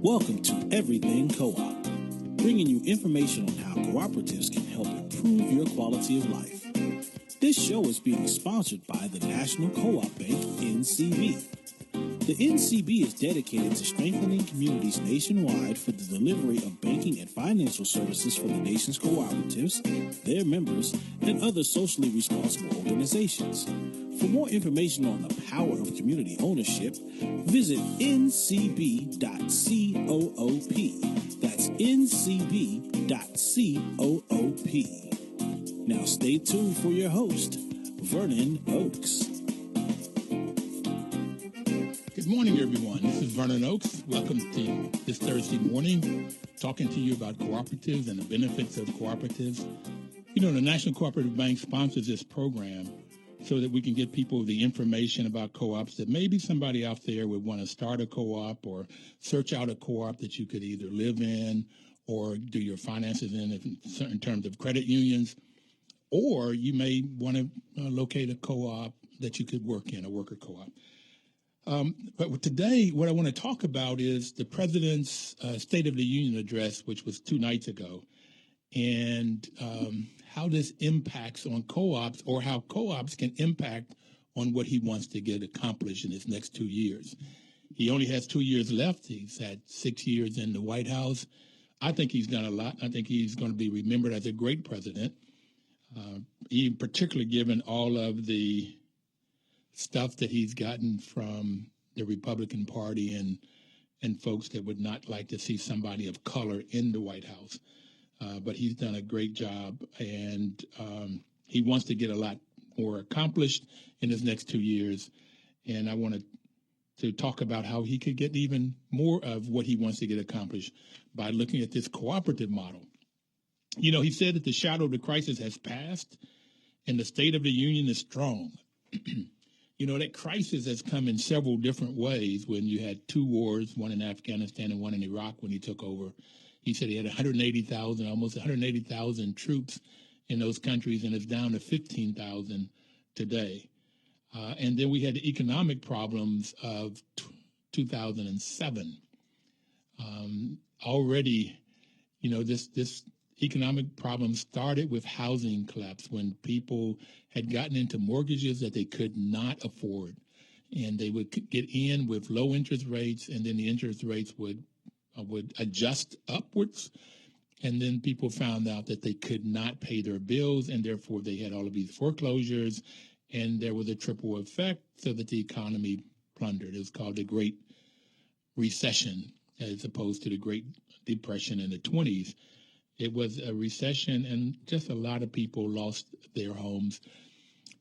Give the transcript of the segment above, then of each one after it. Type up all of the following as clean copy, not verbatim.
Welcome to Everything Co-op, bringing you information on how cooperatives can help improve your quality of life. This show is being sponsored by the National Co-op Bank, NCB. The NCB is dedicated to strengthening communities nationwide for the delivery of banking and financial services for the nation's cooperatives, their members, and other socially responsible organizations. For more information on the power of community ownership, visit ncb.coop. That's ncb.coop. Now stay tuned for your host, Vernon Oakes. Good morning, everyone. This is Vernon Oakes. Welcome to this Thursday morning, talking to you about cooperatives and the benefits of cooperatives. You know, the National Cooperative Bank sponsors this program so that we can get people the information about co-ops that maybe somebody out there would want to start a co-op or search out a co-op that you could either live in or do your finances in certain terms of credit unions, or you may want to locate a co-op that you could work in, a worker co-op. But today, what I want to talk about is the President's State of the Union address, which was 2 nights ago, and how this impacts on co-ops, or how co-ops can impact on what he wants to get accomplished in his next 2 years. He only has 2 years left. He's had 6 years in the White House. I think he's done a lot. I think he's going to be remembered as a great president, particularly given all of the stuff that he's gotten from the Republican Party and folks that would not like to see somebody of color in the White House. But he's done a great job, and he wants to get a lot more accomplished in his next 2 years. And I wanted to talk about how he could get even more of what he wants to get accomplished by looking at this cooperative model. You know, he said that the shadow of the crisis has passed and the State of the Union is strong. You know, that crisis has come in several different ways. When you had 2 wars, one in Afghanistan and one in Iraq when he took over. He said he had almost 180,000 troops in those countries, and it's down to 15,000 today. And then we had the economic problems of 2007. Already, you know, this economic problem started with housing collapse, when people had gotten into mortgages that they could not afford, and they would get in with low interest rates, and then the interest rates would adjust upwards, and then people found out that they could not pay their bills, and therefore they had all of these foreclosures, and there was a triple effect, so that the economy plundered. It was called the Great Recession, as opposed to the Great Depression in the 20s. It was a recession, and just a lot of people lost their homes.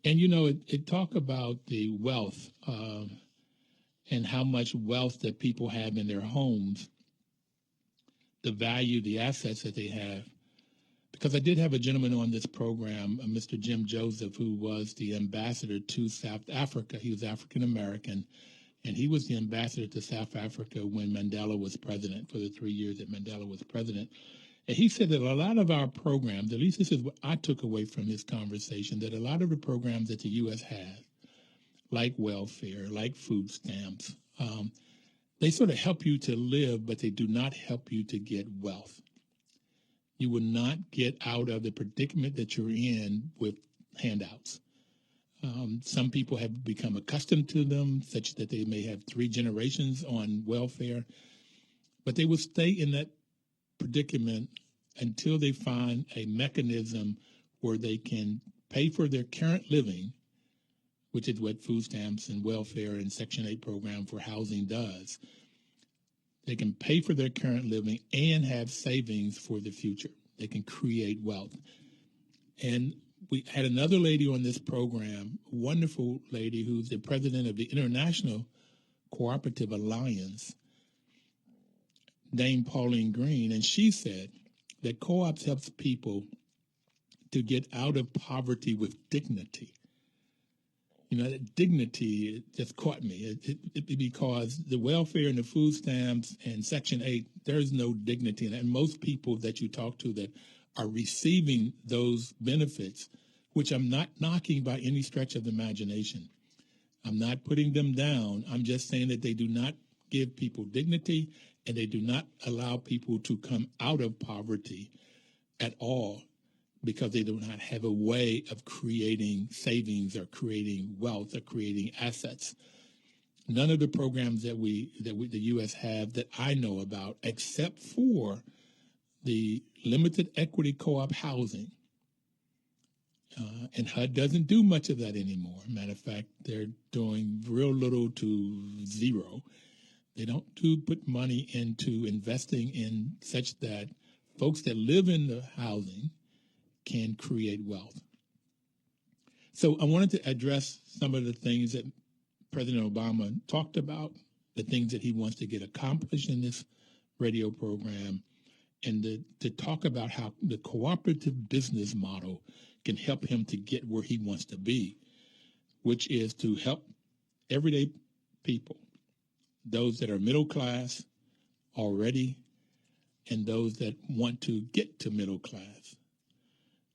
And, you know, it talked about the wealth and how much wealth that people have in their homes, the value, the assets that they have. Because I did have a gentleman on this program, Mr. Jim Joseph, who was the ambassador to South Africa. He was African-American, and he was the ambassador to South Africa when Mandela was president, for the 3 years that Mandela was president. And he said that a lot of our programs, at least this is what I took away from this conversation, that a lot of the programs that the U.S. has, like welfare, like food stamps, they sort of help you to live, but they do not help you to get wealth. You will not get out of the predicament that you're in with handouts. Some people have become accustomed to them, such that they may have 3 generations on welfare, but they will stay in that predicament until they find a mechanism where they can pay for their current living, which is what food stamps and welfare and Section 8 program for housing does. They can pay for their current living and have savings for the future. They can create wealth. And we had another lady on this program, a wonderful lady who's the president of the International Cooperative Alliance, named Pauline Green, and she said that co-ops helps people to get out of poverty with dignity. You know, that dignity just caught me because the welfare and the food stamps and Section 8, there's no dignity in that. And most people that you talk to that are receiving those benefits, which I'm not knocking by any stretch of the imagination. I'm not putting them down. I'm just saying that they do not give people dignity, and they do not allow people to come out of poverty at all, because they do not have a way of creating savings or creating wealth or creating assets. None of the programs that the U.S. have that I know about, except for the limited equity co-op housing. And HUD doesn't do much of that anymore. Matter of fact, they're doing real little to zero. They don't put money into investing in such that folks that live in the housing can create wealth. So I wanted to address some of the things that President Obama talked about, the things that he wants to get accomplished in this radio program, and to talk about how the cooperative business model can help him to get where he wants to be, which is to help everyday people, those that are middle class already, and those that want to get to middle class.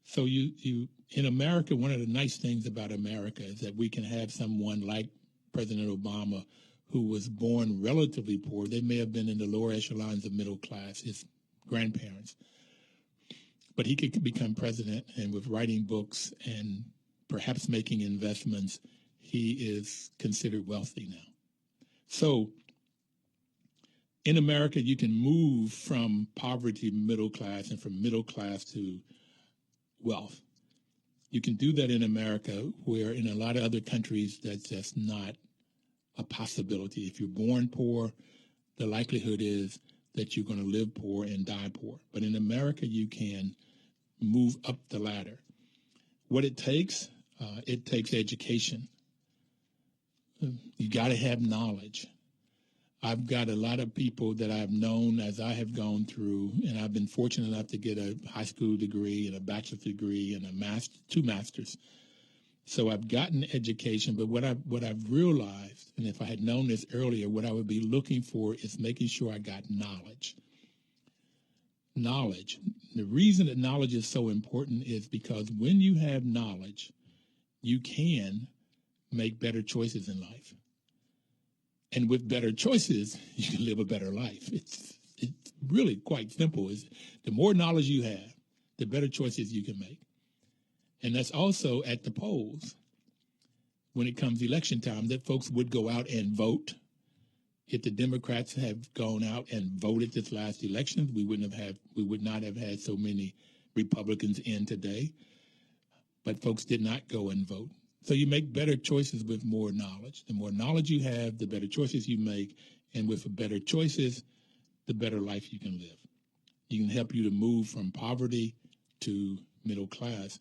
So you in America, one of the nice things about America is that we can have someone like President Obama, who was born relatively poor. They may have been in the lower echelons of middle class, his grandparents. But he could become president, and with writing books and perhaps making investments, he is considered wealthy now. So in America, you can move from poverty to middle class and from middle class to wealth. You can do that in America, where in a lot of other countries, that's just not a possibility. If you're born poor, the likelihood is that you're going to live poor and die poor. But in America, you can move up the ladder. What it takes education. You got to have knowledge. I've got a lot of people that I've known as I have gone through, and I've been fortunate enough to get a high school degree and a bachelor's degree and two masters. So I've gotten education, but what I've realized, and if I had known this earlier, what I would be looking for is making sure I got knowledge. Knowledge. The reason that knowledge is so important is because when you have knowledge, you can make better choices in life. And with better choices, you can live a better life. It's really quite simple. The more knowledge you have, the better choices you can make. And that's also at the polls. When it comes election time, that folks would go out and vote. If the Democrats have gone out and voted this last election, we would not have had so many Republicans in today. But folks did not go and vote. So you make better choices with more knowledge. The more knowledge you have, the better choices you make. And with better choices, the better life you can live. You can help you to move from poverty to middle class.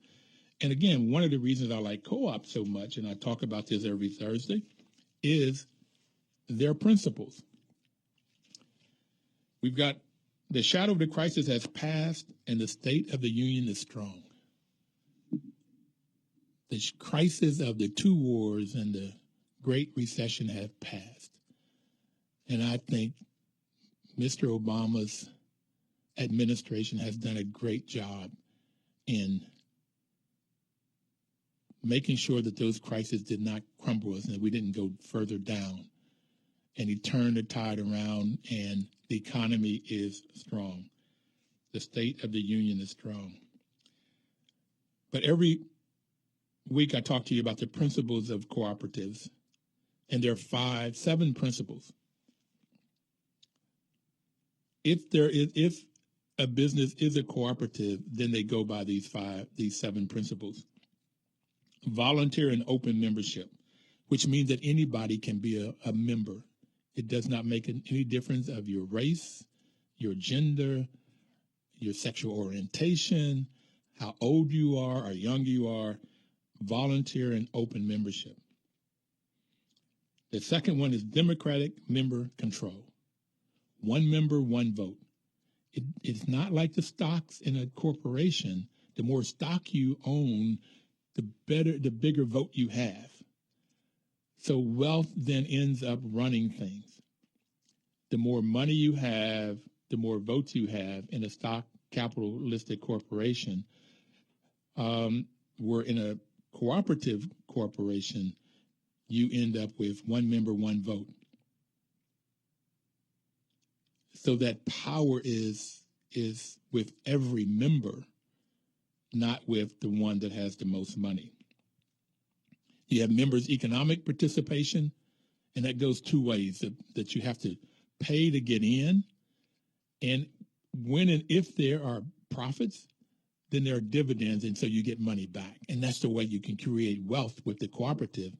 And again, one of the reasons I like co-op so much, and I talk about this every Thursday, is their principles. We've got the shadow of the crisis has passed, and the state of the union is strong. The crisis of the two wars and the Great Recession have passed. And I think Mr. Obama's administration has done a great job in making sure that those crises did not crumble us and that we didn't go further down. And he turned the tide around, and the economy is strong. The state of the union is strong. But every week I talk to you about the principles of cooperatives, and there are 7 principles. If a business is a cooperative, then they go by these 7 principles. Volunteer and open membership, which means that anybody can be a member. It does not make any difference of your race, your gender, your sexual orientation, how old you are or young you are. Volunteer and open membership. The second one is democratic member control. 1 member, 1 vote. It's not like the stocks in a corporation. The more stock you own, the bigger vote you have. So wealth then ends up running things. The more money you have, the more votes you have in a stock capitalistic corporation. We're in a cooperative corporation, you end up with 1 member, 1 vote. so that power is with every member, not with the one that has the most money. You have members' economic participation, and that goes two ways, that you have to pay to get in, and when and if there are profits, then there are dividends, and so you get money back. And that's the way you can create wealth with the cooperative,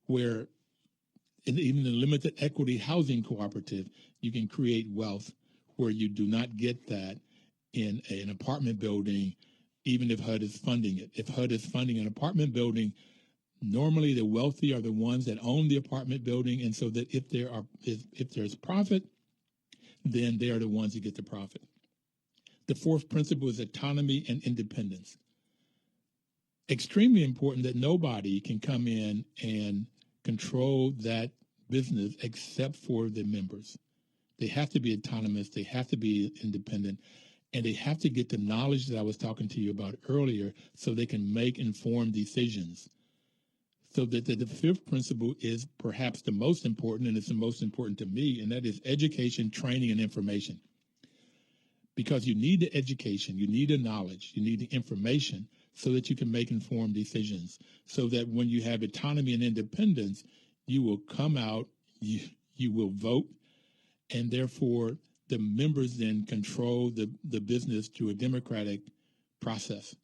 where in even the limited equity housing cooperative, you can create wealth where you do not get that in an apartment building, even if HUD is funding it. If HUD is funding an apartment building, normally the wealthy are the ones that own the apartment building, and so that if there's profit, then they are the ones who get the profit. The fourth principle is autonomy and independence. Extremely important that nobody can come in and control that business except for the members. They have to be autonomous, they have to be independent, and they have to get the knowledge that I was talking to you about earlier so they can make informed decisions. So that the fifth principle is perhaps the most important, and it's the most important to me, and that is education, training, and information. Because you need the education, you need the knowledge, you need the information so that you can make informed decisions, so that when you have autonomy and independence, you will come out, you will vote, and therefore the members then control the business through a democratic process.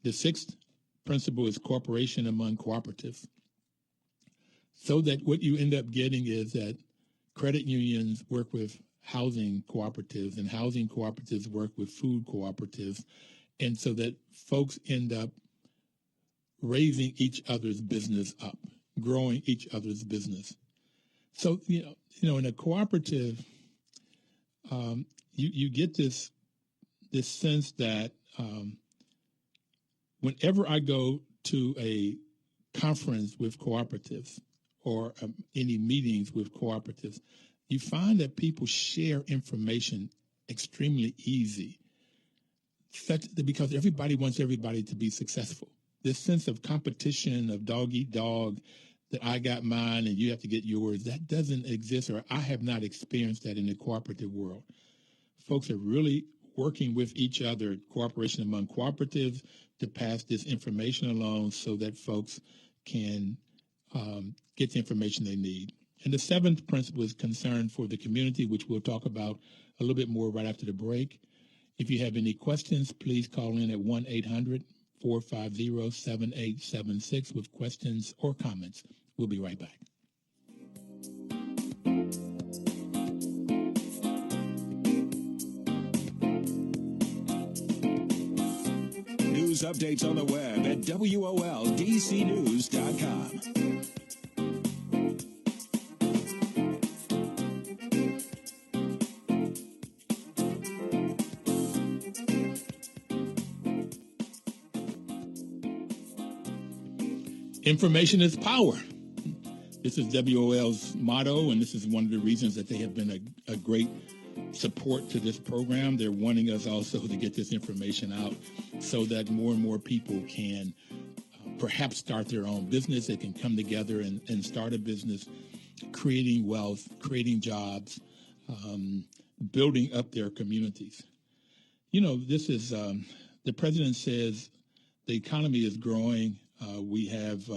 The sixth principle is cooperation among cooperatives. So that what you end up getting is that credit unions work with housing cooperatives, and housing cooperatives work with food cooperatives, and so that folks end up raising each other's business up, growing each other's business. So in a cooperative, you get this sense that whenever I go to a conference with cooperatives or any meetings with cooperatives, you find that people share information extremely easy, because everybody wants everybody to be successful. This sense of competition, of dog eat dog, that I got mine and you have to get yours, that doesn't exist, or I have not experienced that in the cooperative world. Folks are really working with each other, cooperation among cooperatives, to pass this information along so that folks can get the information they need. And the seventh principle is concern for the community, which we'll talk about a little bit more right after the break. If you have any questions, please call in at 1-800-450-7876 with questions or comments. We'll be right back. News updates on the web at WOLDCnews.com. Information is power. This is WOL's motto, and this is one of the reasons that they have been a great support to this program. They're wanting us also to get this information out so that more and more people can perhaps start their own business. They can come together and start a business, creating wealth, creating jobs, building up their communities. This is, the president says the economy is growing. We have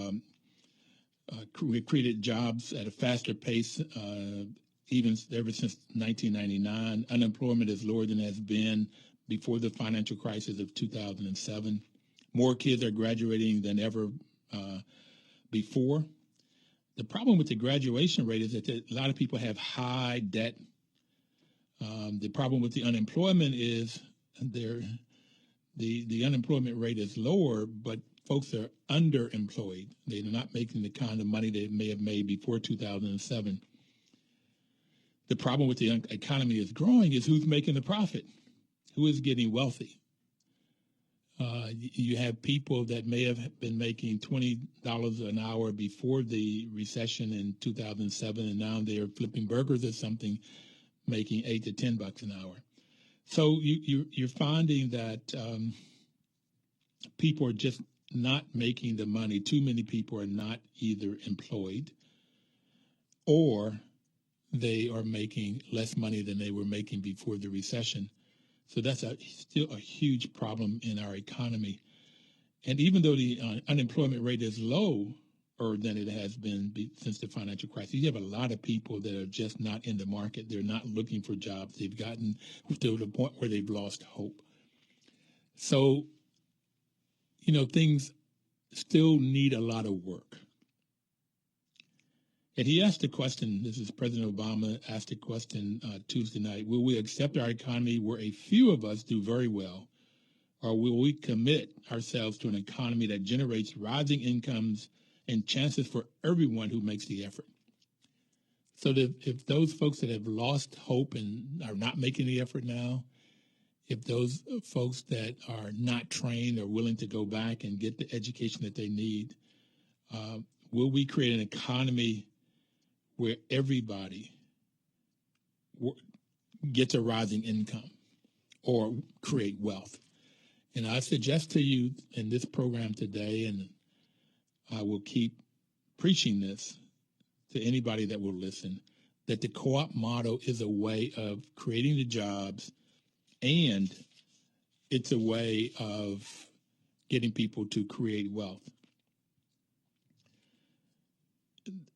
created jobs at a faster pace, even ever since 1999. Unemployment is lower than it has been before the financial crisis of 2007. More kids are graduating than ever before. The problem with the graduation rate is that a lot of people have high debt. The problem with the unemployment is the unemployment rate is lower, but folks are underemployed. They're not making the kind of money they may have made before 2007. The problem with the economy is growing is who's making the profit, who is getting wealthy. You have people that may have been making $20 an hour before the recession in 2007, and now they're flipping burgers or something, making $8 to $10 an hour. So you're finding that people are just not making the money. Too many people are not either employed or they are making less money than they were making before the recession. So that's still a huge problem in our economy. And even though the unemployment rate is lower than it has been since the financial crisis, you have a lot of people that are just not in the market. They're not looking for jobs. They've gotten to the point where they've lost hope. So, things still need a lot of work. And he asked the question, this is President Obama asked the question Tuesday night, will we accept our economy where a few of us do very well, or will we commit ourselves to an economy that generates rising incomes and chances for everyone who makes the effort? So that if those folks that have lost hope and are not making the effort now, if those folks that are not trained or willing to go back and get the education that they need, will we create an economy where everybody gets a rising income or create wealth? And I suggest to you in this program today, and I will keep preaching this to anybody that will listen, that the co-op model is a way of creating the jobs, and it's a way of getting people to create wealth.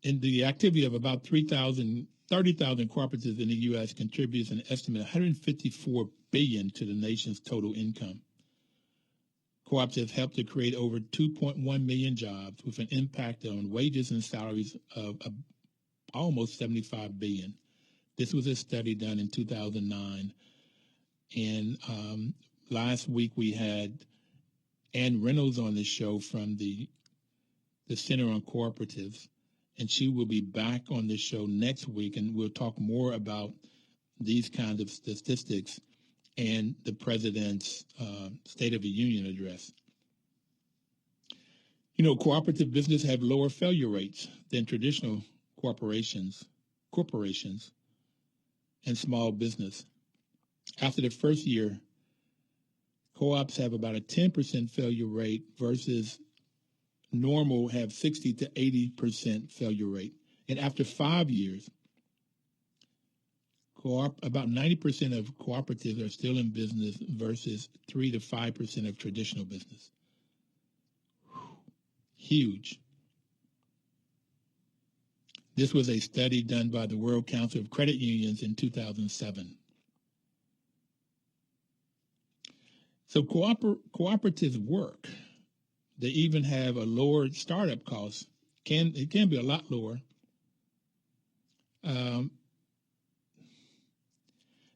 In the activity of about 30,000 cooperatives in the U.S. contributes an estimate of $154 billion to the nation's total income. Cooperatives help to create over 2.1 million jobs with an impact on wages and salaries of almost $75 billion. This was a study done in 2009. And last week we had Ann Reynolds on the show from the Center on Cooperatives, and she will be back on the show next week, and we'll talk more about these kinds of statistics and the president's State of the Union address. Cooperative business have lower failure rates than traditional corporations, and small business. After the first year, co-ops have about a 10% failure rate versus normal have 60 to 80% failure rate. And after 5 years, about 90% of cooperatives are still in business versus 3 to 5% of traditional business. Huge. This was a study done by the World Council of Credit Unions in 2007. So cooperatives work. They even have a lower startup cost. It can be a lot lower. And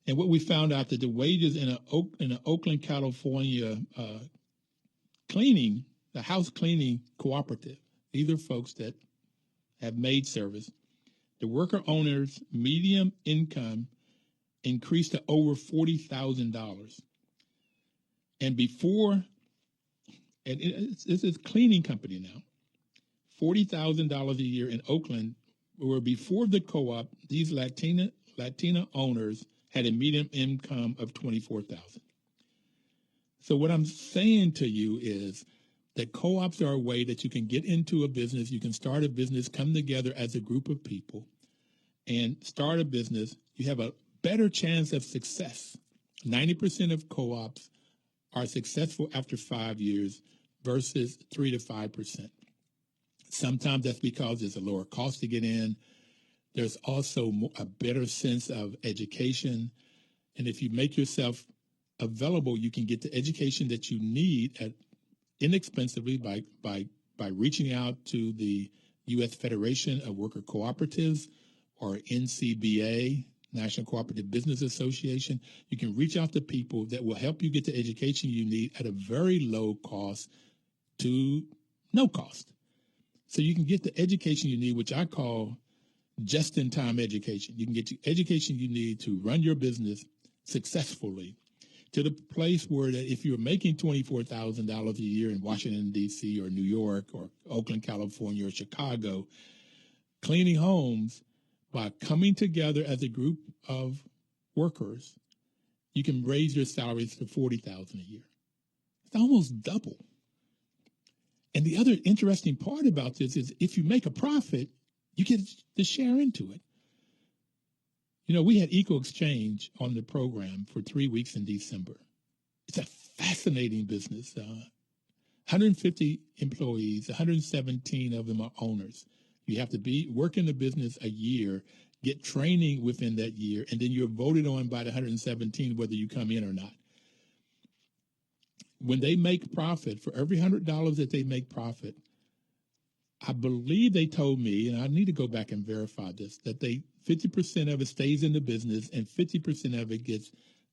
what we found out that the wages in an Oakland, California the house cleaning cooperative, these are folks that have maid service, the worker owner's median income increased to over $40,000. And this is a cleaning company now, $40,000 a year in Oakland, where before the co-op, these Latina owners had a median income of $24,000. So what I'm saying to you is that co-ops are a way that you can get into a business, you can start a business, come together as a group of people and start a business. You have a better chance of success. 90% of co-ops are successful after 5 years versus 3 to 5%. Sometimes that's because there's a lower cost to get in. There's also a better sense of education. And if you make yourself available, you can get the education that you need inexpensively by reaching out to the U.S. Federation of Worker Cooperatives or NCBA, National Cooperative Business Association. You can reach out to people that will help you get the education you need at a very low cost to no cost. So you can get the education you need, which I call just-in-time education. You can get the education you need to run your business successfully to the place where that if you're making $24,000 a year in Washington, D.C. or New York or Oakland, California or Chicago, cleaning homes, by coming together as a group of workers, you can raise your salaries to $40,000 a year. It's almost double. And the other interesting part about this is if you make a profit, you get to share into it. We had Eco Exchange on the program for 3 weeks in December. It's a fascinating business. 150 employees, 117 of them are owners. You have to work in the business a year, get training within that year, and then you're voted on by the 117 whether you come in or not. When they make profit, for every $100 that they make profit, I believe they told me, and I need to go back and verify this, that 50% of it stays in the business and 50% of it gets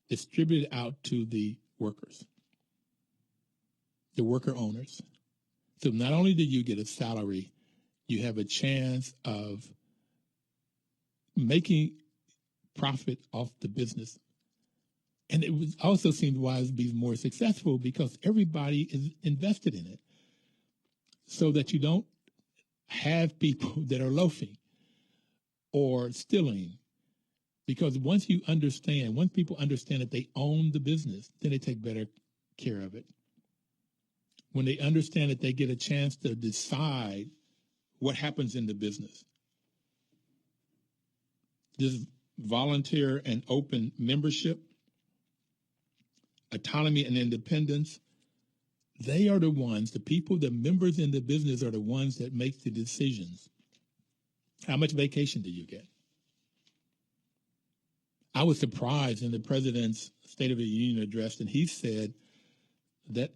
distributed out to the workers, the worker owners. So not only do you get a salary, you have a chance of making profit off the business. And it also seemed wise to be more successful because everybody is invested in it, so that you don't have people that are loafing or stealing. Because once people understand that they own the business, then they take better care of it. When they understand that they get a chance to decide what happens in the business, this volunteer and open membership, autonomy and independence, they are the members in the business are the ones that make the decisions. How much vacation do you get? I was surprised in the president's State of the Union address, and he said that,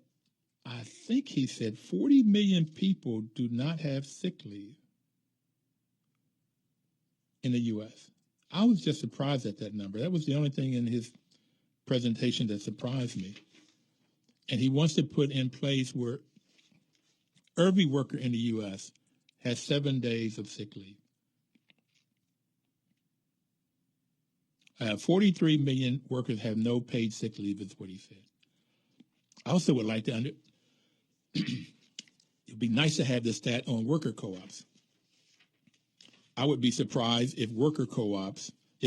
I think he said 40 million people do not have sick leave in the U.S. I was just surprised at that number. That was the only thing in his presentation that surprised me. And he wants to put in place where every worker in the U.S. has 7 days of sick leave. 43 million workers have no paid sick leave, is what he said. I also would like to it'd be nice to have the stat on worker co-ops. I would be surprised if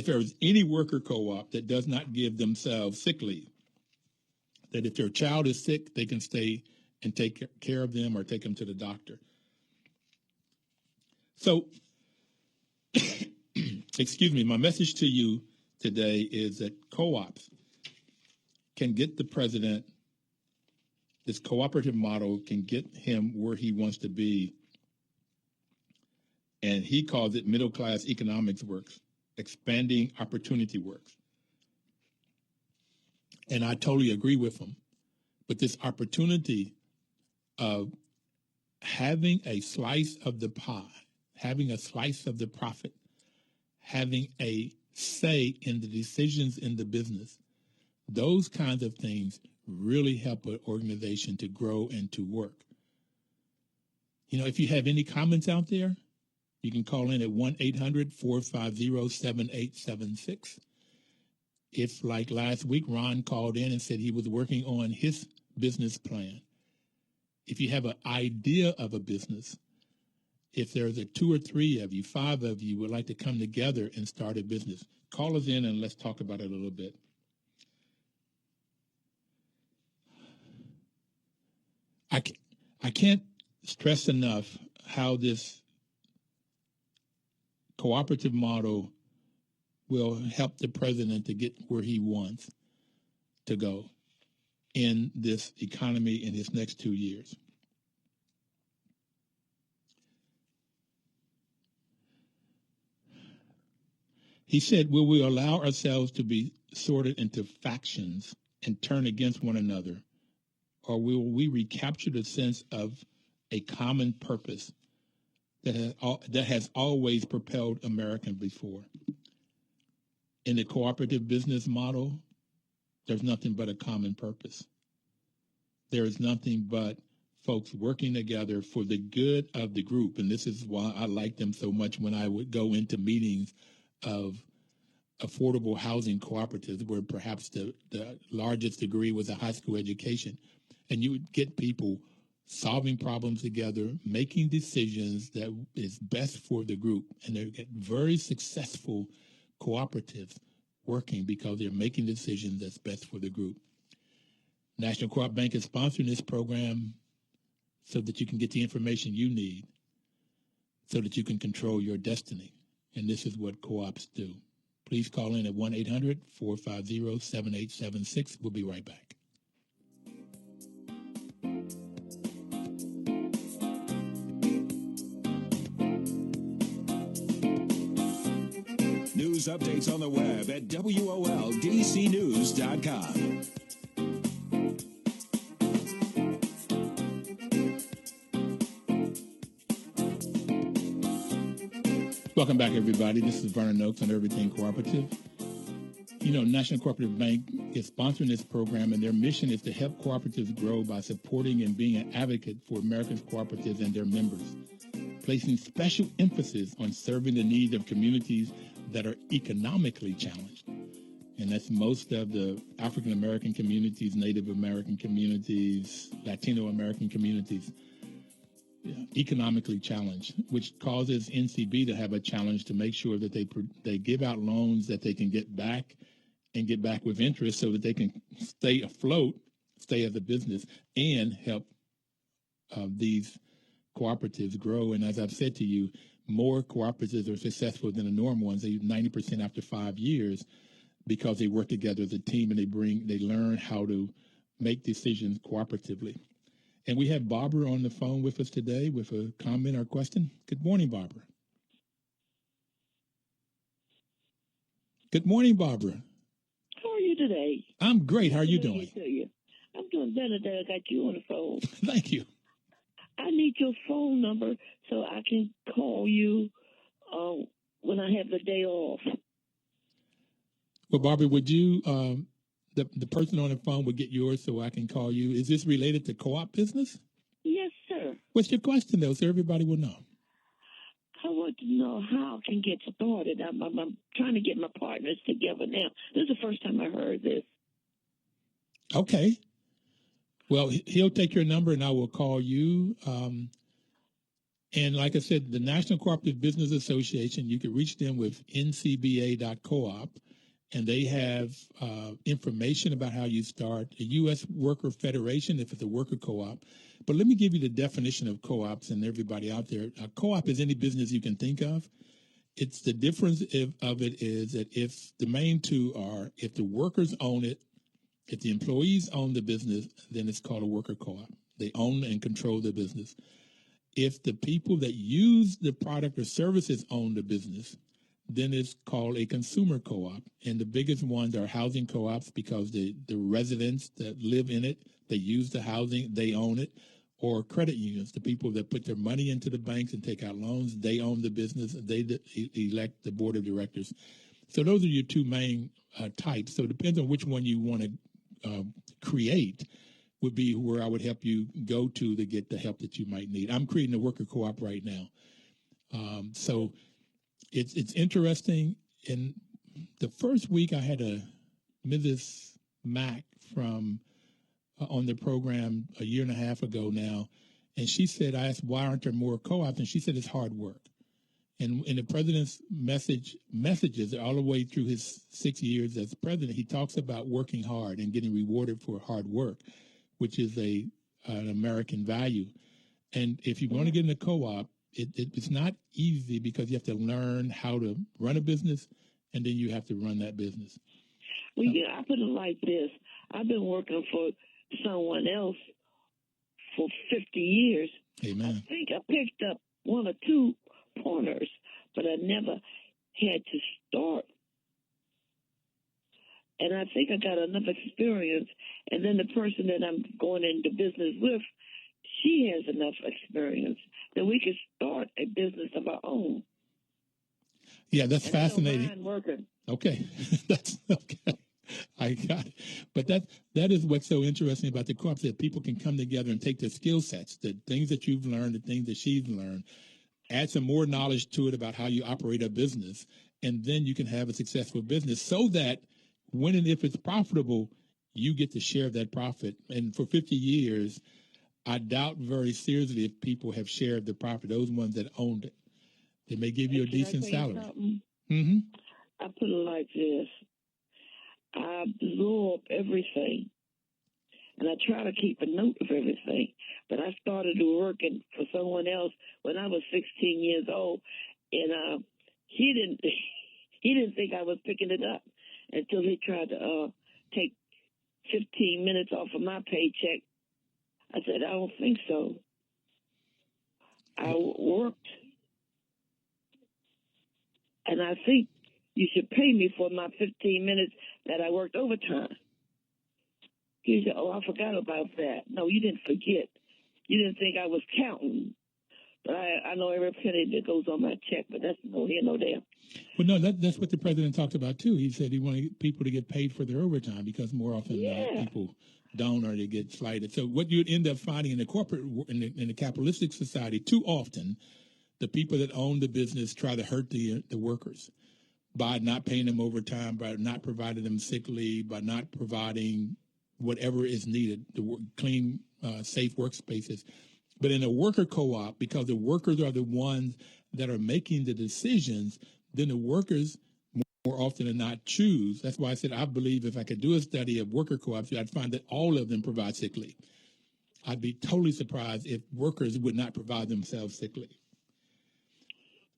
there was any worker co-op that does not give themselves sick leave, that if their child is sick, they can stay and take care of them or take them to the doctor. So, excuse me, my message to you today is that co-ops can get the president, this cooperative model can get him where he wants to be. And he calls it middle-class economics works, expanding opportunity works. And I totally agree with him. But this opportunity of having a slice of the pie, having a slice of the profit, having a say in the decisions in the business, those kinds of things really help an organization to grow and to work. If you have any comments out there, you can call in at 1-800-450-7876. If, like last week, Ron called in and said he was working on his business plan. If you have an idea of a business, if there's 2 or 3 of you, 5 of you would like to come together and start a business, call us in and let's talk about it a little bit. I can't stress enough how this cooperative model will help the president to get where he wants to go in this economy in his next 2 years. He said, will we allow ourselves to be sorted into factions and turn against one another, or will we recapture the sense of a common purpose that has always propelled Americans before? In the cooperative business model, there's nothing but a common purpose. There is nothing but folks working together for the good of the group. And this is why I liked them so much when I would go into meetings of affordable housing cooperatives, where perhaps the largest degree was a high school education. And you would get people solving problems together, making decisions that is best for the group. And they get very successful cooperatives working because they're making decisions that's best for the group. National Co-op Bank is sponsoring this program so that you can get the information you need so that you can control your destiny. And this is what co-ops do. please call in at 1-800-450-7876. We'll be right back. News updates on the web at WOLDCnews.com. Welcome back, everybody. This is Vernon Oaks on Everything Cooperative. You know, National Cooperative Bank is sponsoring this program, and their mission is to help cooperatives grow by supporting and being an advocate for American cooperatives and their members, placing special emphasis on serving the needs of communities that are economically challenged. And that's most of the African American communities, Native American communities, Latino American communities, economically challenged, which causes NCB to have a challenge to make sure that they give out loans that they can get back and get back with interest so that they can stay afloat, stay as a business, and help these cooperatives grow. And as I've said to you, more cooperatives are successful than the normal ones. They 90% after 5 years because they work together as a team and they learn how to make decisions cooperatively. And we have Barbara on the phone with us today with a comment or question. Good morning, Barbara. Good morning, Barbara. How are you today? I'm great. How are you doing? I'm doing better that I got you on the phone. Thank you. I need your phone number so I can call you when I have the day off. Well, Barbara, would you, the person on the phone would get yours so I can call you. Is this related to co-op business? Yes, sir. What's your question, though, so everybody will know? I want to know how I can get started. I'm trying to get my partners together now. This is the first time I heard this. Okay. Well, he'll take your number and I will call you. And like I said, the National Cooperative Business Association, you can reach them with ncba.coop, and they have information about how you start. A U.S. Worker Federation, if it's a worker co-op. But let me give you the definition of co-ops and everybody out there. A co-op is any business you can think of. It's the difference of it is that if the main two are, if the workers own it, if the employees own the business, then it's called a worker co-op. They own and control the business. If the people that use the product or services own the business, then it's called a consumer co-op. And the biggest ones are housing co-ops because the residents that live in it, they use the housing, they own it, or credit unions, the people that put their money into the banks and take out loans, they own the business, they elect the board of directors. So those are your two main types. So it depends on which one you want to create would be where I would help you go to get the help that you might need. I'm creating a worker co-op right now. So it's interesting. In the first week, I had a Mrs. Mack from on the program a year and a half ago now, and she said, I asked, why aren't there more co-ops? And she said, it's hard work. And in the president's messages all the way through his 6 years as president, he talks about working hard and getting rewarded for hard work, which is an American value. And if you want to get in a co-op, it's not easy because you have to learn how to run a business, and then you have to run that business. Well, I put it like this. I've been working for someone else for 50 years. Amen. I think I picked up one or two pointers, but I never had to start. And I think I got enough experience. And then the person that I'm going into business with, she has enough experience that we could start a business of our own. Yeah, that's fascinating. I don't mind working. Okay, that's okay. I got it. But that is what's so interesting about the co-ops, that people can come together and take their skill sets, the things that you've learned, the things that she's learned, add some more knowledge to it about how you operate a business, and then you can have a successful business so that when and if it's profitable, you get to share that profit. And for 50 years, I doubt very seriously if people have shared the profit, those ones that owned it. They may give you a decent salary. Mm-hmm. I put it like this. I absorb everything, and I try to keep a note of everything. But I started working for someone else when I was 16 years old, and he He didn't think I was picking it up until he tried to take 15 minutes off of my paycheck. I said, I don't think so. I worked, and I think you should pay me for my 15 minutes that I worked overtime. He said, oh, I forgot about that. No, you didn't forget. You didn't think I was counting. But I know every penny that goes on my check, but that's no here, no there. Well, no, that's what the president talked about, too. He said he wanted people to get paid for their overtime because more often people don't, or they get slighted. So what you'd end up finding in the corporate, in the capitalistic society, too often, the people that own the business try to hurt the workers by not paying them overtime, by not providing them sick leave, by not providing whatever is needed, clean, safe workspaces. But in a worker co-op, because the workers are the ones that are making the decisions, then the workers more often than not choose. That's why I said I believe if I could do a study of worker co-ops, I'd find that all of them provide sick leave. I'd be totally surprised if workers would not provide themselves sick leave.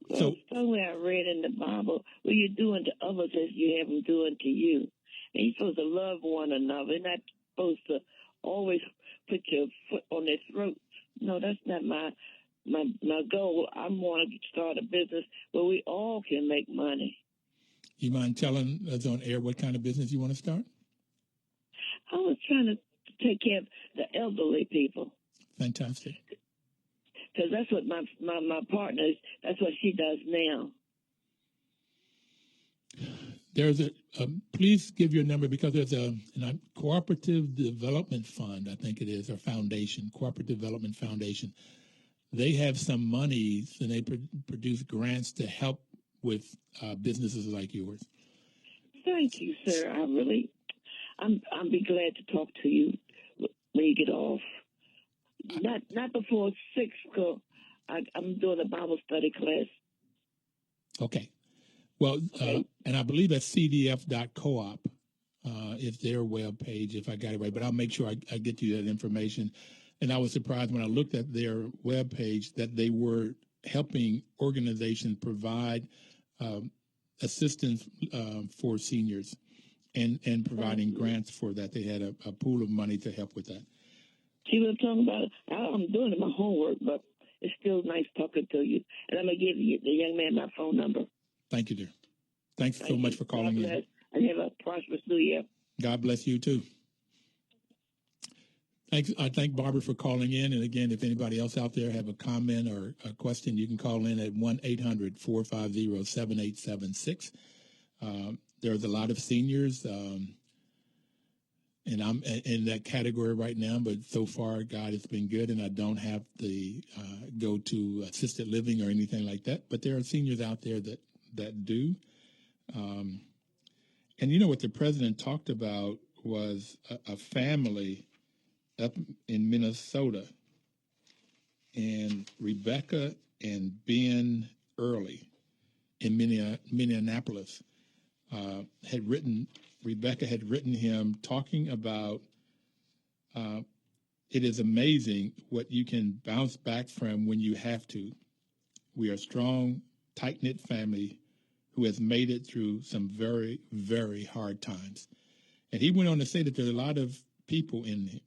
Well, so somewhere I read in the Bible, what you're doing to others as you have them doing to you. And you're supposed to love one another. You're not supposed to always put your foot on their throat. No, that's not my goal. I want to start a business where we all can make money. You mind telling us on air what kind of business you want to start? I was trying to take care of the elderly people. Fantastic. Because that's what my partner is. That's what she does now. There's please give your number because there's a cooperative development fund, I think it is, or foundation, cooperative development foundation. They have some monies and they produce grants to help with businesses like yours. Thank you, sir. I'll be glad to talk to you when you get off. Not before 6, because I'm doing a Bible study class. Okay. Well, and I believe at cdf.coop is their web page, if I got it right. But I'll make sure I get you that information. And I was surprised when I looked at their web page that they were helping organizations provide assistance for seniors and providing grants for that. They had a pool of money to help with that. See what I'm talking about? I'm doing my homework, but it's still nice talking to you. And I'm going to give you the young man my phone number. Thank you, dear. Thanks so much for calling in. And have a prosperous new year. God bless you, too. Thanks. I thank Barbara for calling in. And again, if anybody else out there have a comment or a question, you can call in at 1-800-450-7876. There's a lot of seniors, and I'm in that category right now, but so far, God has been good, and I don't have to go to assisted living or anything like that. But there are seniors out there that do. And you know what the president talked about was a family up in Minnesota, and Rebecca and Ben Early in Minneapolis Rebecca had written him talking about it is amazing what you can bounce back from when you have to. We are a strong, tight-knit family who has made it through some very, very hard times. And he went on to say that there are a lot of people in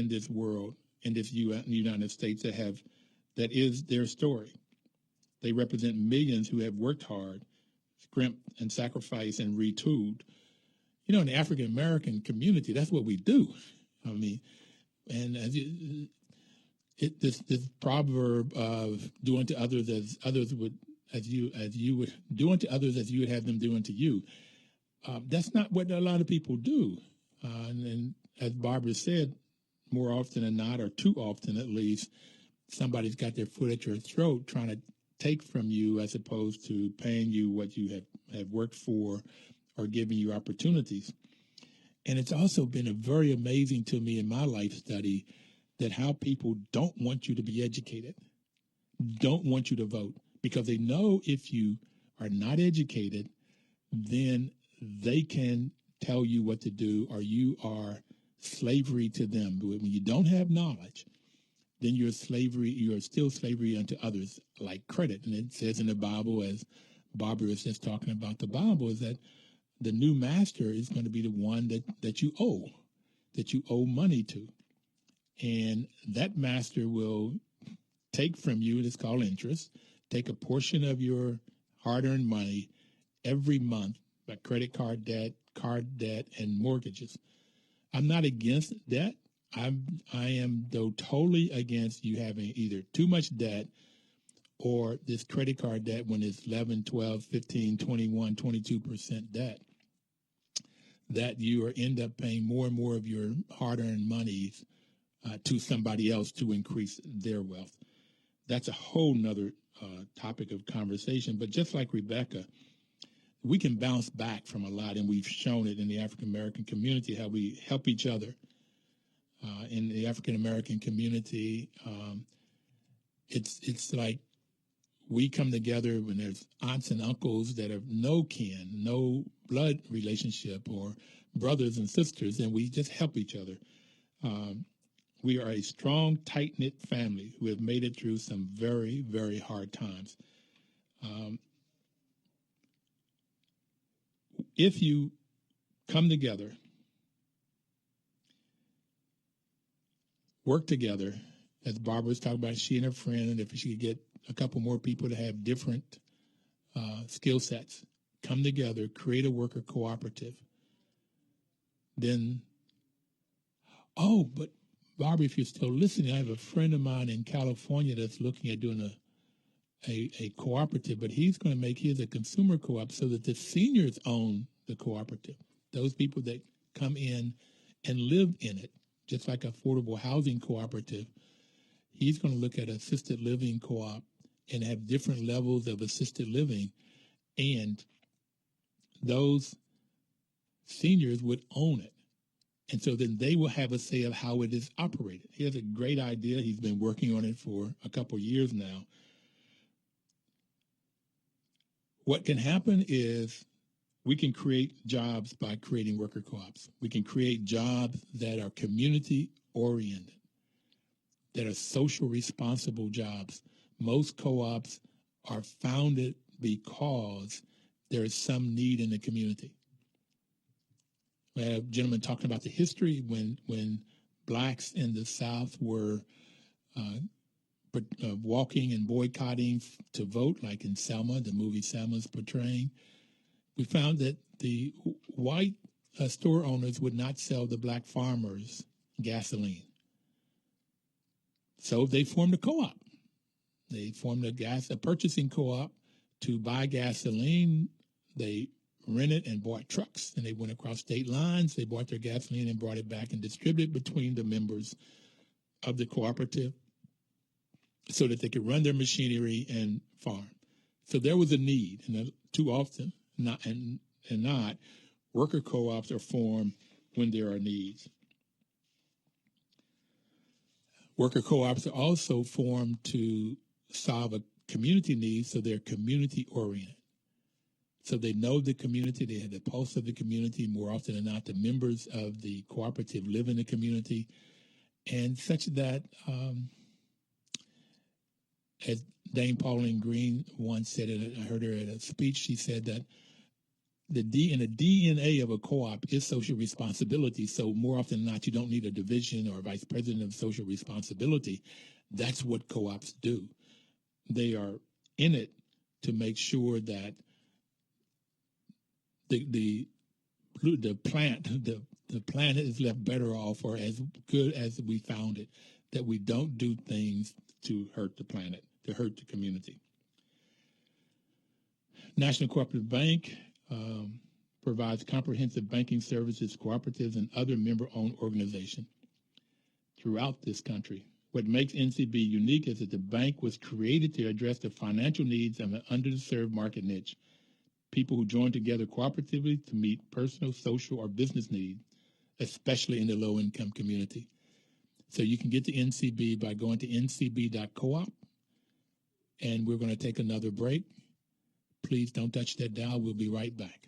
this world, in this United States, that is their story. They represent millions who have worked hard, scrimped and sacrificed and retooled. You know, in the African American community, that's what we do. I mean, and this proverb of do unto others as you would do unto others as you would have them do unto you. That's not what a lot of people do. And as Barbara said, more often than not, or too often at least, somebody's got their foot at your throat trying to take from you as opposed to paying you what you have worked for or giving you opportunities. And it's also been very amazing to me in my life study that how people don't want you to be educated, don't want you to vote, because they know if you are not educated, then they can tell you what to do, or you are slavery to them. But when you don't have knowledge, then you're still slavery unto others, like credit. And it says in the Bible, as Barbara was just talking about the Bible, is that the new master is going to be the one that you owe money to. And that master will take from you, it's called interest, take a portion of your hard-earned money every month by credit card debt, and mortgages. I'm not against debt. I am, though, totally against you having either too much debt or this credit card debt when it's 11, 12, 15, 21, 22% debt, that you end up paying more and more of your hard-earned monies to somebody else to increase their wealth. That's a whole nother topic of conversation. But just like Rebecca, we can bounce back from a lot, and we've shown it in the African-American community, how we help each other. In the African-American community, it's like we come together when there's aunts and uncles that have no kin, no blood relationship, or brothers and sisters, and we just help each other. We are a strong, tight-knit family who have made it through some very, very hard times. If you come together, work together, as Barbara was talking about, she and her friend, and if she could get a couple more people to have different skill sets, come together, create a worker cooperative, then, but Barbara, if you're still listening, I have a friend of mine in California that's looking at doing a cooperative, but he's going to make his a consumer co-op so that the seniors own the cooperative. Those people that come in and live in it, just like affordable housing cooperative, he's going to look at assisted living co-op and have different levels of assisted living, and those seniors would own it. And so then they will have a say of how it is operated. He has a great idea. He's been working on it for a couple of years now. What can happen is we can create jobs by creating worker co-ops. We can create jobs that are community-oriented, that are social responsible jobs. Most co-ops are founded because there is some need in the community. We had a gentleman talking about the history when blacks in the South were walking and boycotting to vote, like in Selma, the movie Selma's portraying. We found that the white store owners would not sell the black farmers gasoline. So they formed a co-op. They formed a purchasing co-op to buy gasoline. They rented and bought trucks, and they went across state lines. They bought their gasoline and brought it back and distributed between the members of the cooperative so that they could run their machinery and farm. So there was a need, and too often, not, worker co-ops are formed when there are needs. Worker co-ops are also formed to solve a community need, so they're community-oriented. So they know the community, they have the pulse of the community. More often than not, the members of the cooperative live in the community, and such that, as Dame Pauline Green once said, and I heard her at a speech, she said that in the DNA of a co-op is social responsibility. So more often than not, you don't need a division or a vice president of social responsibility. That's what co-ops do. They are in it to make sure that the planet is left better off or as good as we found it, that we don't do things to hurt the planet, to hurt the community. National Cooperative Bank provides comprehensive banking services, cooperatives, and other member-owned organizations throughout this country. What makes NCB unique is that the bank was created to address the financial needs of an underserved market niche. People who join together cooperatively to meet personal, social, or business needs, especially in the low-income community. So you can get to NCB by going to ncb.coop, and we're going to take another break. Please don't touch that dial. We'll be right back.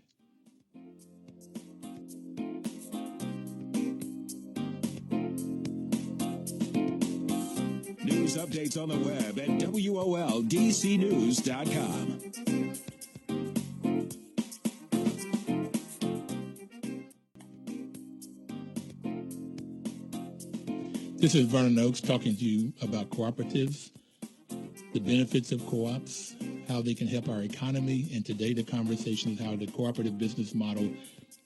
News updates on the web at WOLDCnews.com. This is Vernon Oakes talking to you about cooperatives, the benefits of co-ops, how they can help our economy, and today the conversation is how the cooperative business model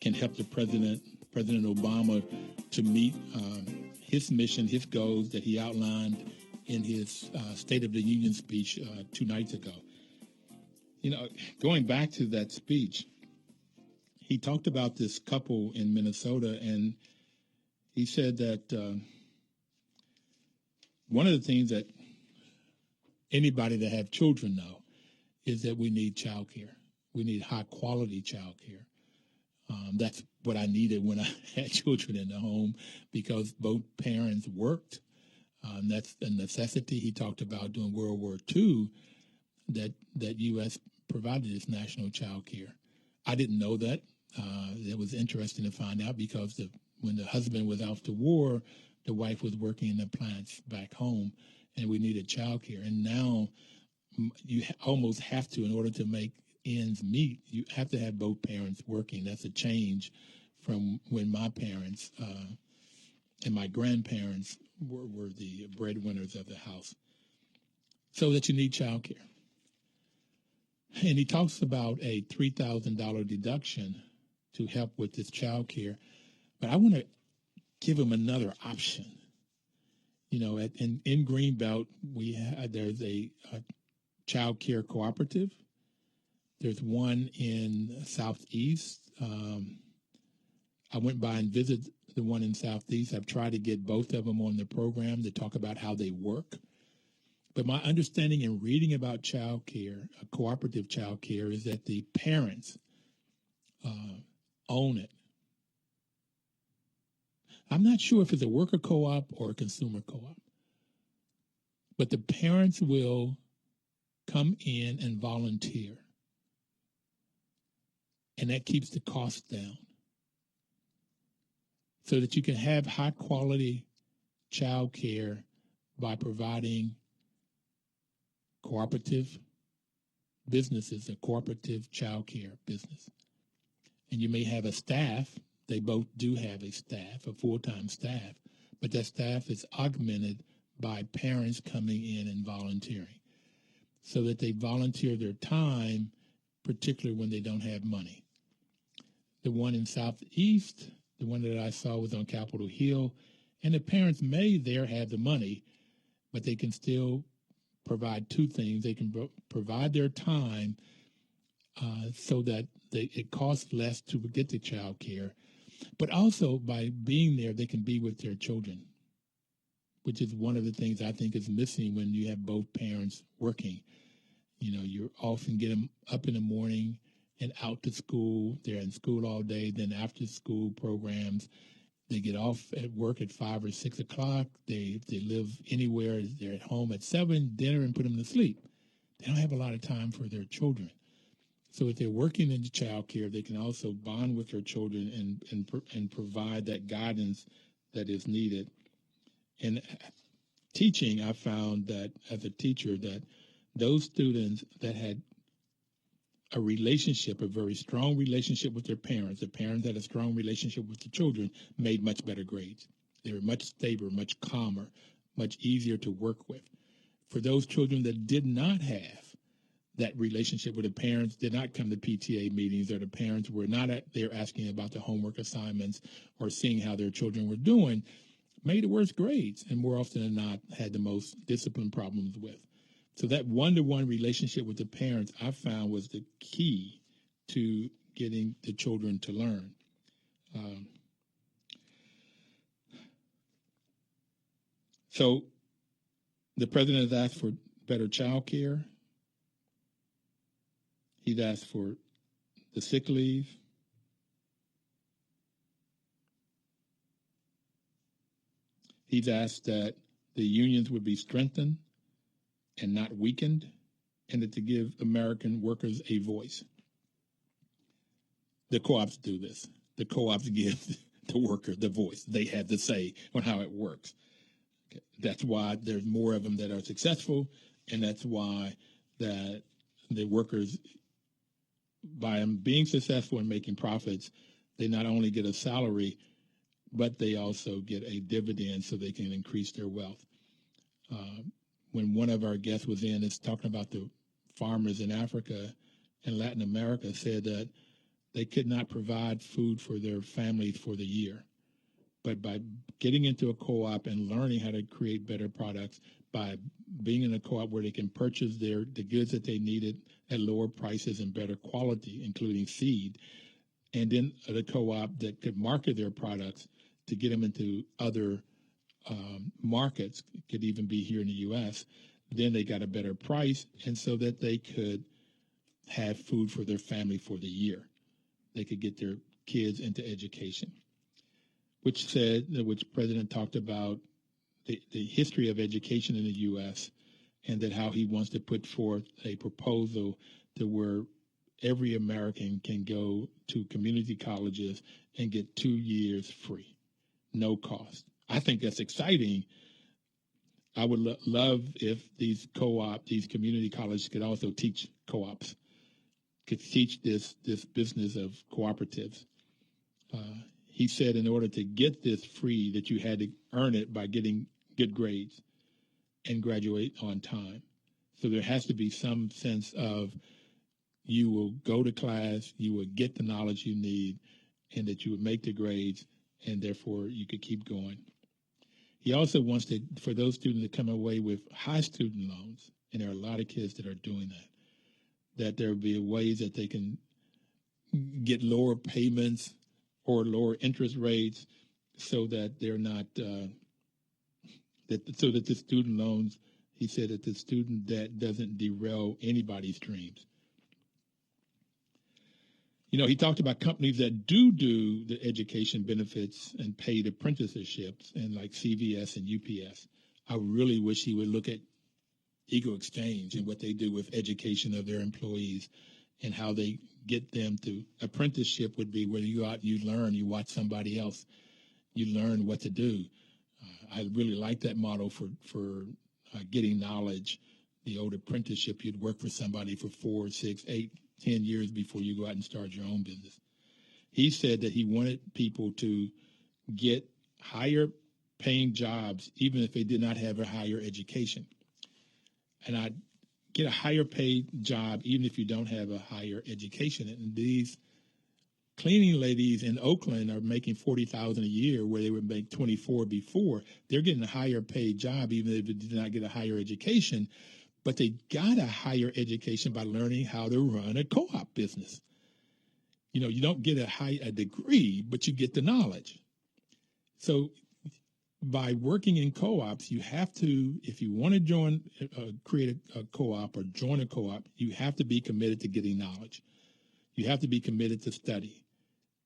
can help the President Obama, to meet his mission, his goals that he outlined in his State of the Union speech 2 nights ago. You know, going back to that speech, he talked about this couple in Minnesota, and he said that one of the things that anybody that have children know is that we need child care. We need high quality child care. That's what I needed when I had children in the home, because both parents worked. That's a necessity. He talked about during World War II that U.S. provided this national child care. I didn't know that. It was interesting to find out, because when the husband was off to war, the wife was working in the plants back home, and we needed child care. And now you almost have to, in order to make ends meet, you have to have both parents working. That's a change from when my parents and my grandparents were the breadwinners of the house. So that you need child care. And he talks about a $3,000 deduction to help with this child care. But I want to give him another option. You know, in Greenbelt, there's a child care cooperative. There's one in Southeast. I went by and visited the one in Southeast. I've tried to get both of them on the program to talk about how they work. But my understanding in reading about child care, cooperative child care, is that the parents own it. I'm not sure if it's a worker co-op or a consumer co-op, but the parents will come in and volunteer, and that keeps the cost down so that you can have high quality child care by providing cooperative businesses, a cooperative child care business. And you may have a staff. They both do have a staff, a full-time staff, but that staff is augmented by parents coming in and volunteering, so that they volunteer their time, particularly when they don't have money. The one in Southeast, the one that I saw, was on Capitol Hill, and the parents may there have the money, but they can still provide two things. They can provide their time so that it costs less to get the child care, but also by being there, they can be with their children, which is one of the things I think is missing when you have both parents working. You know, you often get them up in the morning and out to school. They're in school all day. Then after school programs, they get off at work at 5 or 6 o'clock. If they live anywhere, they're at home at 7, dinner, and put them to sleep. They don't have a lot of time for their children. So if they're working in child care, they can also bond with their children and provide that guidance that is needed. And teaching, I found that as a teacher, that those students that had a relationship, a very strong relationship with their parents, the parents had a strong relationship with the children, made much better grades. They were much stabler, much calmer, much easier to work with. For those children that did not have that relationship with the parents, did not come to PTA meetings, or the parents were not there asking about the homework assignments or seeing how their children were doing, made the worst grades, and more often than not had the most discipline problems with. So that one-to-one relationship with the parents, I found, was the key to getting the children to learn. So the president has asked for better child care. He's asked for the sick leave. He's asked that the unions would be strengthened and not weakened, and that to give American workers a voice. The co-ops do this. The co-ops give the worker the voice. They have the say on how it works. Okay. That's why there's more of them that are successful, and that's why that the workers, by them being successful and making profits, they not only get a salary, but they also get a dividend so they can increase their wealth. When one of our guests was in, it's talking about the farmers in Africa and Latin America said that they could not provide food for their families for the year. But by getting into a co-op and learning how to create better products, by being in a co-op where they can purchase the goods that they needed at lower prices and better quality, including seed, and then the co-op that could market their products to get them into other markets, it could even be here in the U.S., then they got a better price, and so that they could have food for their family for the year. They could get their kids into education, which President talked about the history of education in the U.S. and that how he wants to put forth a proposal to where every American can go to community colleges and get 2 years free, no cost. I think that's exciting. I would love if these community colleges could also teach co-ops, could teach this business of cooperatives. He said in order to get this free that you had to earn it by getting good grades and graduate on time. So there has to be some sense of you will go to class, you will get the knowledge you need, and that you would make the grades, and therefore you could keep going. He also wants for those students to come away with high student loans, and there are a lot of kids that are doing that there will be ways that they can get lower payments or lower interest rates so that they're not, so that the student loans, he said that the student debt doesn't derail anybody's dreams. He talked about companies that do the education benefits and paid apprenticeships, and like CVS and UPS. I really wish he would look at Eagle Exchange and what they do with education of their employees and how they get them to apprenticeship would be where you go out, you learn, you watch somebody else, you learn what to do. I really like that model for getting knowledge. The old apprenticeship, you'd work for somebody for 4, 6, 8, 10 years before you go out and start your own business. He said that he wanted people to get higher paying jobs, even if they did not have a higher education. And I'd get a higher paid job, even if you don't have a higher education. And these cleaning ladies in Oakland are making $40,000 a year where they would make 24 before. They're getting a higher paid job, even if they did not get a higher education. But they got a higher education by learning how to run a co-op business. You don't get a degree, but you get the knowledge. So by working in co-ops, you have to, if you want to create a co-op or join a co-op, you have to be committed to getting knowledge. You have to be committed to study,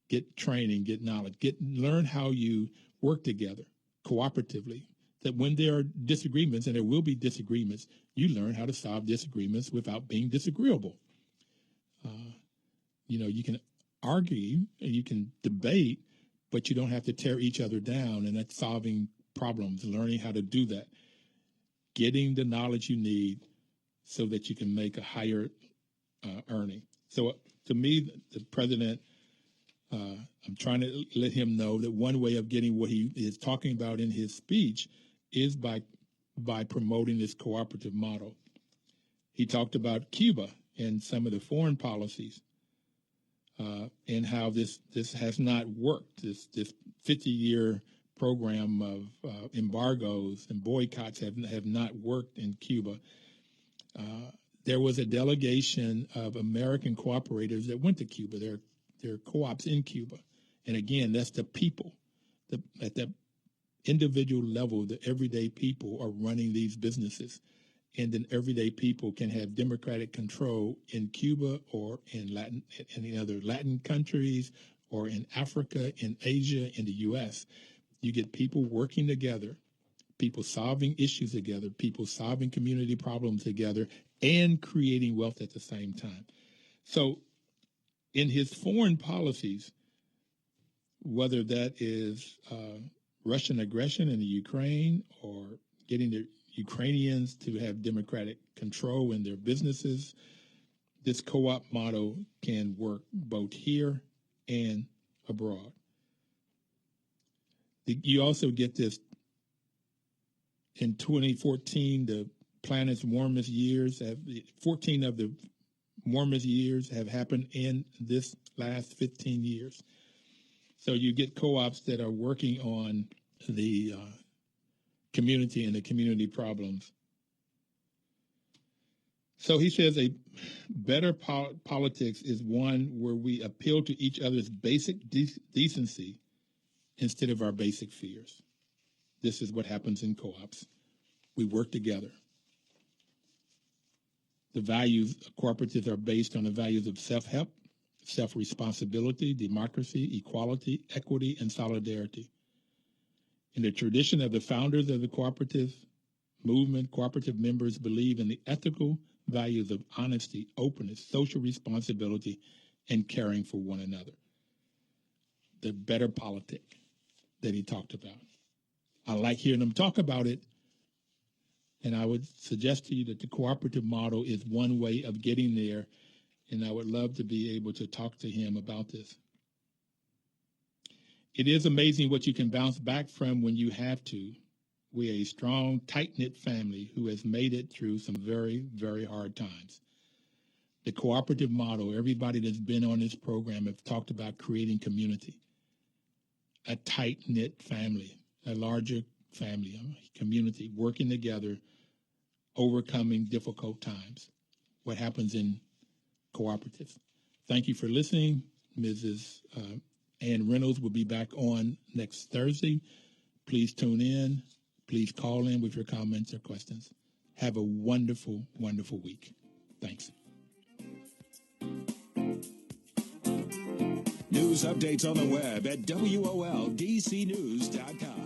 get training, get knowledge, learn how you work together cooperatively. That when there are disagreements, and there will be disagreements, you learn how to solve disagreements without being disagreeable. You can argue and you can debate, but you don't have to tear each other down, and that's solving problems, learning how to do that, getting the knowledge you need so that you can make a higher earning. So to me, the president, I'm trying to let him know that one way of getting what he is talking about in his speech is by promoting this cooperative model. He talked about Cuba and some of the foreign policies and how this has not worked. This 50-year program of embargoes and boycotts have not worked in Cuba. There was a delegation of American cooperators that went to Cuba. There are co-ops in Cuba, and again, that's the people. At that individual level, the everyday people are running these businesses, and then everyday people can have democratic control in Cuba or in any other Latin countries or in Africa, in Asia, in the U.S. You get people working together, people solving issues together, people solving community problems together, and creating wealth at the same time. So in his foreign policies, whether that is Russian aggression in the Ukraine or getting the Ukrainians to have democratic control in their businesses, this co-op model can work both here and abroad. You also get this in 2014, the planet's warmest years, 14 of the warmest years have happened in this last 15 years. So you get co-ops that are working on the community and the community problems. So he says a better politics is one where we appeal to each other's basic decency instead of our basic fears. This is what happens in co-ops. We work together. The values of cooperatives are based on the values of self-help, self-responsibility, democracy, equality, equity, and solidarity. In the tradition of the founders of the cooperative movement, cooperative members believe in the ethical values of honesty, openness, social responsibility, and caring for one another. The better politic that he talked about. I like hearing him talk about it, and I would suggest to you that the cooperative model is one way of getting there, and I would love to be able to talk to him about this. It is amazing what you can bounce back from when you have to. We're a strong, tight-knit family who has made it through some very, very hard times. The cooperative model, everybody that's been on this program have talked about creating community, a tight-knit family, a larger family, a community, working together, overcoming difficult times. What happens in cooperatives. Thank you for listening. Mrs. Ann Reynolds will be back on next Thursday. Please tune in. Please call in with your comments or questions. Have a wonderful, wonderful week. Thanks. News updates on the web at WOLDCnews.com.